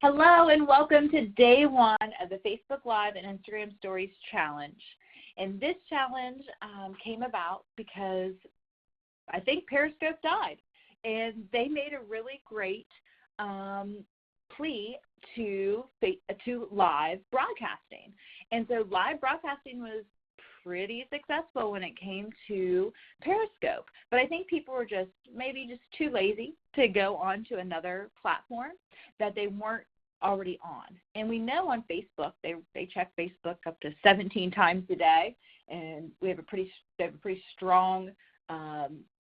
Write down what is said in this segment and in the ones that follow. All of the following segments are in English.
Hello and welcome to day one of the Facebook Live and Instagram Stories Challenge. And this challenge came about because I think Periscope died. And they made a really great plea to live broadcasting. And so live broadcasting was pretty successful when it came to Periscope. But I think people were maybe just too lazy to go on to another platform that they weren't already on. And we know on Facebook, they check Facebook up to 17 times a day, and they have a pretty strong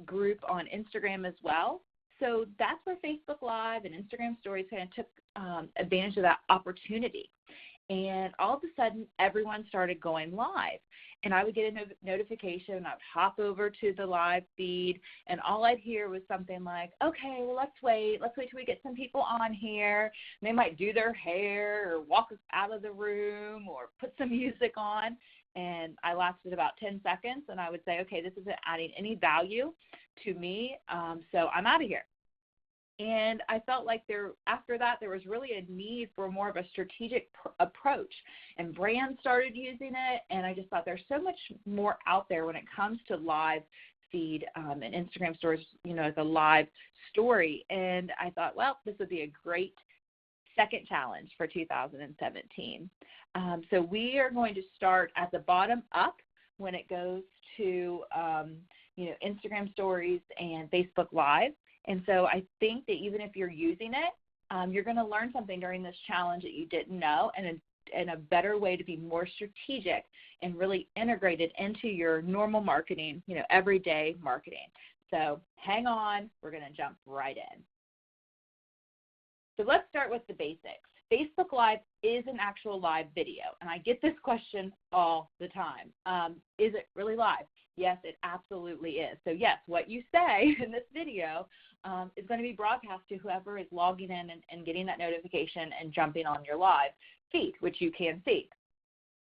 group on Instagram as well. So that's where Facebook Live and Instagram Stories kind of took advantage of that opportunity. And all of a sudden, everyone started going live. And I would get a notification, and I'd hop over to the live feed, and all I'd hear was something like, okay, well, let's wait till we get some people on here. And they might do their hair or walk us out of the room or put some music on. And I lasted about 10 seconds, and I would say, okay, this isn't adding any value to me, so I'm out of here. And I felt like after that, there was really a need for more of a strategic approach. And brands started using it, and I just thought there's so much more out there when it comes to live feed and Instagram Stories, as a live story. And I thought, well, this would be a great second challenge for 2017. So we are going to start at the bottom up when it goes to, Instagram Stories and Facebook Live. And so I think that even if you're using it, you're going to learn something during this challenge that you didn't know, and a better way to be more strategic and really integrated into your normal marketing, everyday marketing. So hang on, we're going to jump right in. So let's start with the basics. Facebook Live is an actual live video, and I get this question all the time. Is it really live? Yes, it absolutely is. So yes, what you say in this video is going to be broadcast to whoever is logging in and getting that notification and jumping on your live feed, which you can see.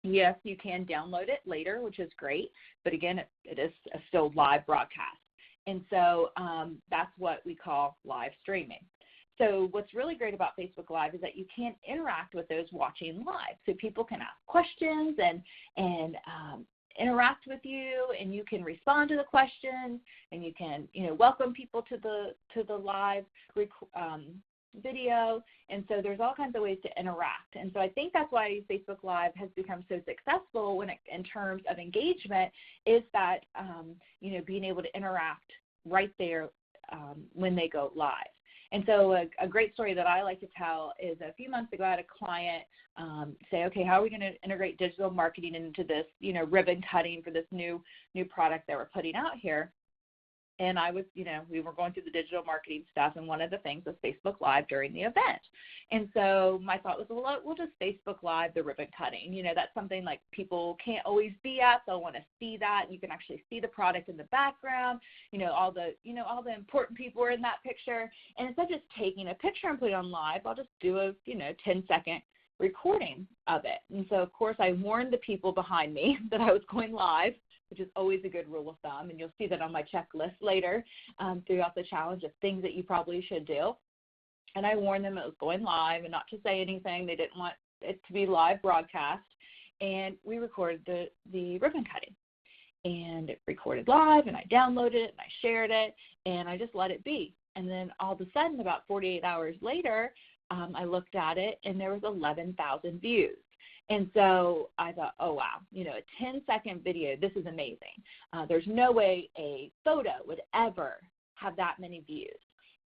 Yes, you can download it later, which is great, but again, it is a still live broadcast. And so that's what we call live streaming. So what's really great about Facebook Live is that you can interact with those watching live. So people can ask questions and interact with you, and you can respond to the questions, and you can welcome people to the live video. And so there's all kinds of ways to interact. And so I think that's why Facebook Live has become so successful in terms of engagement, is that being able to interact right there when they go live. And so a great story that I like to tell is a few months ago I had a client say, okay, how are we going to integrate digital marketing into this, ribbon cutting for this new product that we're putting out here? And I was, we were going through the digital marketing stuff, and one of the things was Facebook Live during the event. And so my thought was, well, we'll just Facebook Live the ribbon cutting. That's something like people can't always be at. They'll want to see that. You can actually see the product in the background. All the important people are in that picture. And instead of just taking a picture and putting it on live, I'll just do a, 10-second recording of it. And so, of course, I warned the people behind me that I was going live, which is always a good rule of thumb, and you'll see that on my checklist later throughout the challenge of things that you probably should do. And I warned them it was going live and not to say anything. They didn't want it to be live broadcast. And we recorded the ribbon cutting. And it recorded live, and I downloaded it, and I shared it, and I just let it be. And then all of a sudden, about 48 hours later, I looked at it, and there was 11,000 views. And so I thought, oh, wow, a 10-second video, this is amazing. There's no way a photo would ever have that many views.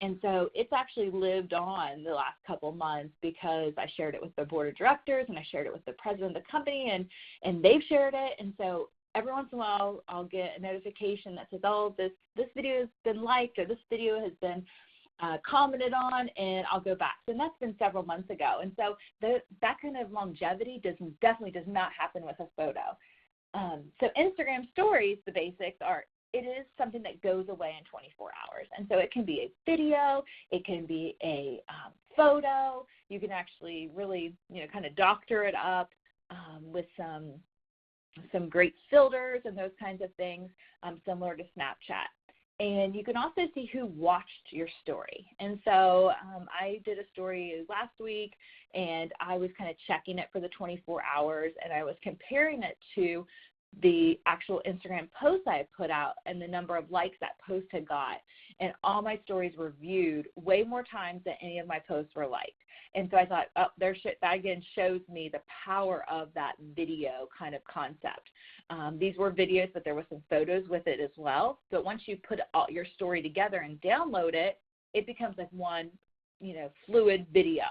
And so it's actually lived on the last couple months because I shared it with the board of directors, and I shared it with the president of the company, and they've shared it. And so every once in a while I'll get a notification that says, oh, this video has been liked, or this video has been commented on, and I'll go back. And that's been several months ago. And so that kind of longevity definitely does not happen with a photo. So Instagram Stories, the basics are, it is something that goes away in 24 hours. And so it can be a video, it can be a photo. You can actually really, kind of doctor it up with some great filters and those kinds of things, similar to Snapchat. And you can also see who watched your story. And so I did a story last week, and I was kind of checking it for the 24 hours, and I was comparing it to the actual Instagram post I had put out and the number of likes that post had got. And all my stories were viewed way more times than any of my posts were liked. And so I thought, oh, that again shows me the power of that video kind of concept. These were videos, but there were some photos with it as well. So once you put all your story together and download it, it becomes like one, fluid video.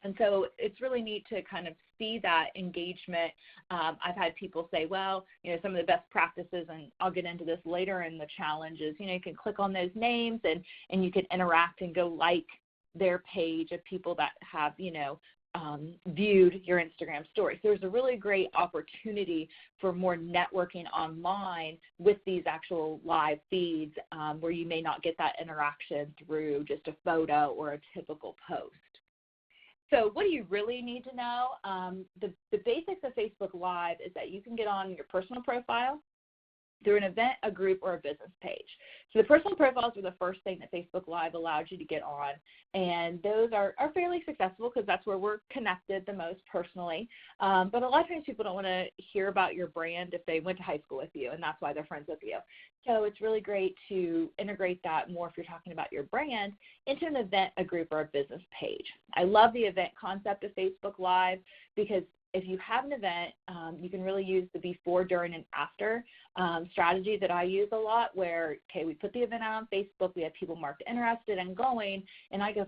And so it's really neat to kind of see that engagement. I've had people say, well, some of the best practices, and I'll get into this later in the challenges, you can click on those names and you can interact and go like their page of people that have, viewed your Instagram story. So there's a really great opportunity for more networking online with these actual live feeds where you may not get that interaction through just a photo or a typical post. So what do you really need to know? The basics of Facebook Live is that you can get on your personal profile through an event, a group, or a business page. So the personal profiles are the first thing that Facebook Live allows you to get on, and those are fairly successful because that's where we're connected the most personally. But a lot of times people don't want to hear about your brand if they went to high school with you, and that's why they're friends with you. So it's really great to integrate that more if you're talking about your brand into an event, a group, or a business page. I love the event concept of Facebook Live because if you have an event, you can really use the before, during, and after strategy that I use a lot where, okay, we put the event out on Facebook, we have people marked interested and going, and I go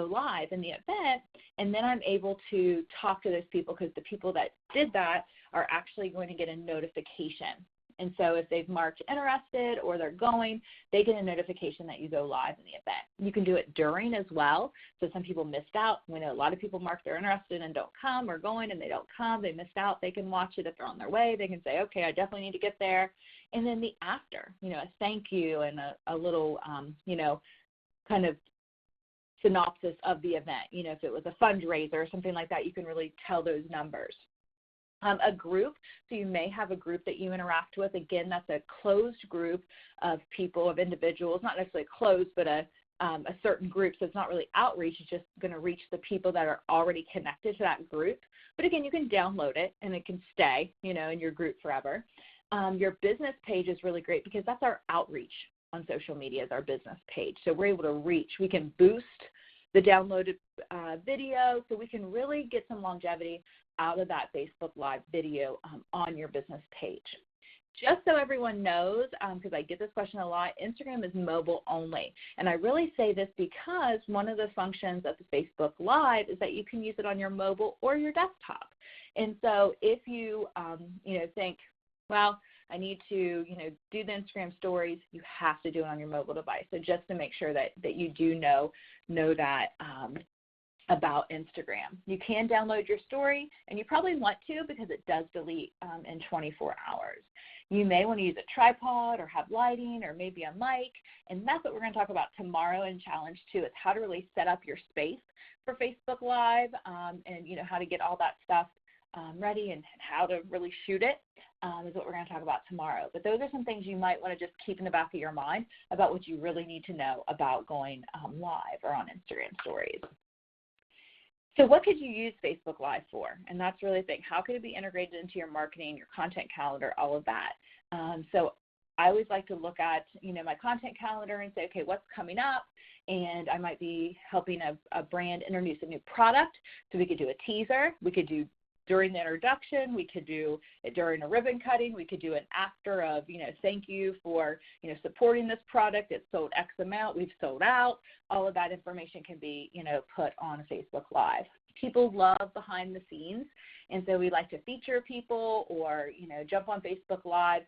live in the event, and then I'm able to talk to those people because the people that did that are actually going to get a notification. And so if they've marked interested or they're going, they get a notification that you go live in the event. You can do it during as well. So some people missed out. We know a lot of people mark they're interested and don't come, or going and they don't come. They missed out. They can watch it if they're on their way. They can say, okay, I definitely need to get there. And then the after, a thank you and a little, kind of synopsis of the event. If it was a fundraiser or something like that, you can really tell those numbers. A group, so you may have a group that you interact with. Again, that's a closed group of people, of individuals, not necessarily closed, but a certain group. So it's not really outreach. It's just going to reach the people that are already connected to that group. But again, you can download it and it can stay, in your group forever. Your business page is really great because that's our outreach on social media, is our business page. So we're able to reach. We can boost the downloaded video, so we can really get some longevity out of that Facebook Live video on your business page. Just so everyone knows, because I get this question a lot, Instagram is mobile only. And I really say this because one of the functions of the Facebook Live is that you can use it on your mobile or your desktop. And so if you, think, well, I need to, do the Instagram stories, you have to do it on your mobile device. So just to make sure that you do know that about Instagram. You can download your story, and you probably want to because it does delete in 24 hours. You may want to use a tripod or have lighting or maybe a mic, and that's what we're going to talk about tomorrow in Challenge 2, is how to really set up your space for Facebook Live and, how to get all that stuff ready and how to really shoot it is what we're going to talk about tomorrow. But those are some things you might want to just keep in the back of your mind about what you really need to know about going live or on Instagram stories. So what could you use Facebook Live for? And that's really the thing. How could it be integrated into your marketing, your content calendar, all of that? So I always like to look at, my content calendar and say, okay, what's coming up? And I might be helping a brand introduce a new product. So we could do a teaser. We could do during the introduction. We could do it during a ribbon cutting. We could do an after of, thank you for, supporting this product. It's sold X amount. We've sold out. All of that information can be, put on Facebook Live. People love behind the scenes, and so we like to feature people or, jump on Facebook Live,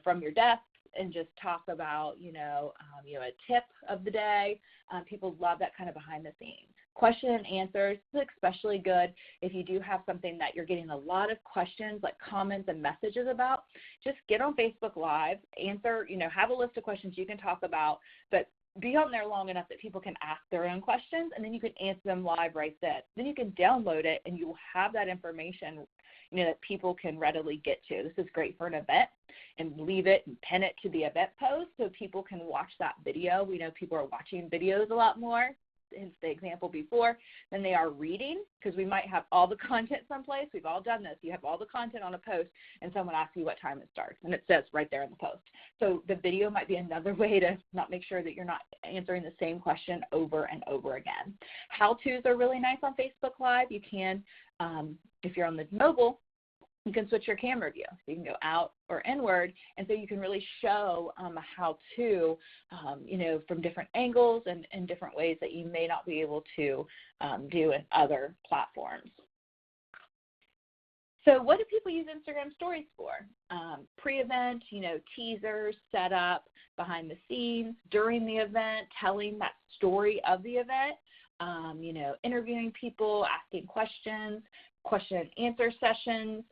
from your desk and just talk about, a tip of the day. People love that kind of behind the scenes. Question and answers is especially good if you do have something that you're getting a lot of questions, like comments and messages about. Just get on Facebook Live, answer, have a list of questions you can talk about, but be on there long enough that people can ask their own questions, and then you can answer them live right then. Then you can download it, and you will have that information, that people can readily get to. This is great for an event, and leave it and pin it to the event post so people can watch that video. We know people are watching videos a lot more, hence the example before, than they are reading, because we might have all the content someplace. We've all done this. You have all the content on a post, and someone asks you what time it starts, and it says right there in the post. So the video might be another way to not make sure that you're not answering the same question over and over again. How-tos are really nice on Facebook Live. You can, if you're on the mobile, you can switch your camera view. So you can go out or inward, and so you can really show a how-to, from different angles and different ways that you may not be able to do in other platforms. So what do people use Instagram stories for? Pre-event, teasers, setup, behind the scenes, during the event, telling that story of the event, interviewing people, asking questions, question and answer sessions.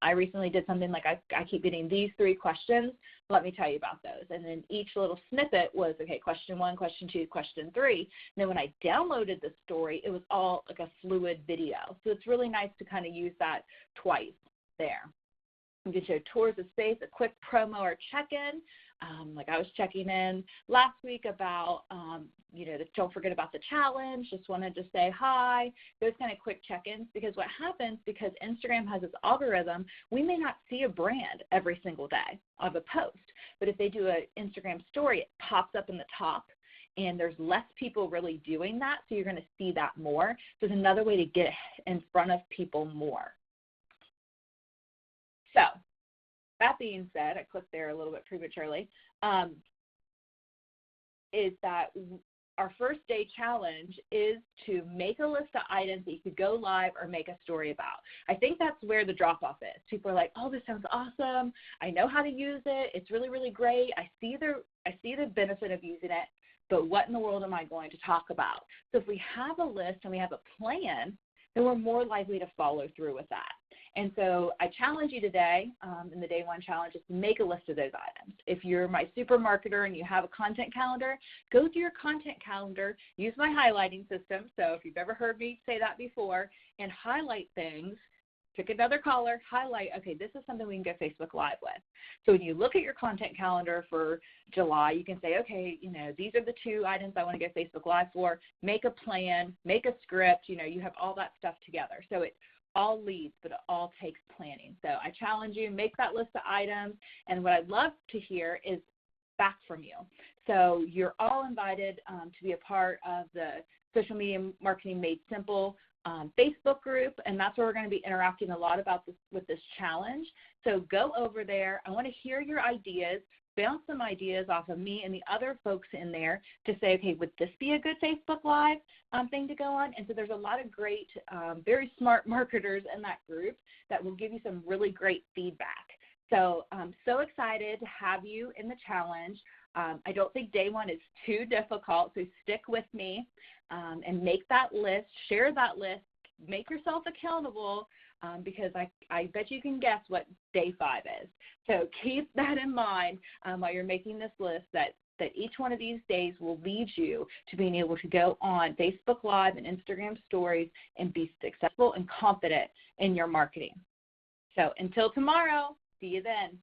I recently did something like I keep getting these 3 questions. Let me tell you about those. And then each little snippet was, okay, question 1, question 2, question 3. And then when I downloaded the story, it was all like a fluid video. So it's really nice to kind of use that twice there. You can show tours of space, a quick promo or check-in. Like I was checking in last week about, don't forget about the challenge, just wanted to say hi, those kind of quick check-ins, because what happens, because Instagram has this algorithm, we may not see a brand every single day of a post, but if they do an Instagram story, it pops up in the top, and there's less people really doing that, so you're going to see that more. So it's another way to get in front of people more. So that being said, I clicked there a little bit prematurely, is that our first day challenge is to make a list of items that you could go live or make a story about. I think that's where the drop-off is. People are like, oh, this sounds awesome. I know how to use it. It's really, really great. I see the benefit of using it, but what in the world am I going to talk about? So if we have a list and we have a plan, then we're more likely to follow through with that. And so I challenge you today in the Day 1 challenge is to make a list of those items. If you're my super marketer and you have a content calendar, go through your content calendar, use my highlighting system. So if you've ever heard me say that before, and highlight things, pick another color, highlight, okay, this is something we can go Facebook Live with. So when you look at your content calendar for July, you can say, okay, these are the 2 items I want to go Facebook Live for. Make a plan, make a script, you have all that stuff together. So it all leads, but it all takes planning. So I challenge you, make that list of items, and what I'd love to hear is back from you. So you're all invited to be a part of the Social Media Marketing Made Simple Facebook group, and that's where we're going to be interacting a lot about this with this challenge. So go over there. I want to hear your ideas. Bounce some ideas off of me and the other folks in there to say, okay, would this be a good Facebook Live thing to go on? And so there's a lot of great, very smart marketers in that group that will give you some really great feedback. So I'm so excited to have you in the challenge. I don't think Day 1 is too difficult, so stick with me and make that list, share that list, make yourself accountable, because I bet you can guess what Day 5 is. So keep that in mind while you're making this list, that each one of these days will lead you to being able to go on Facebook Live and Instagram Stories and be successful and confident in your marketing. So until tomorrow, see you then.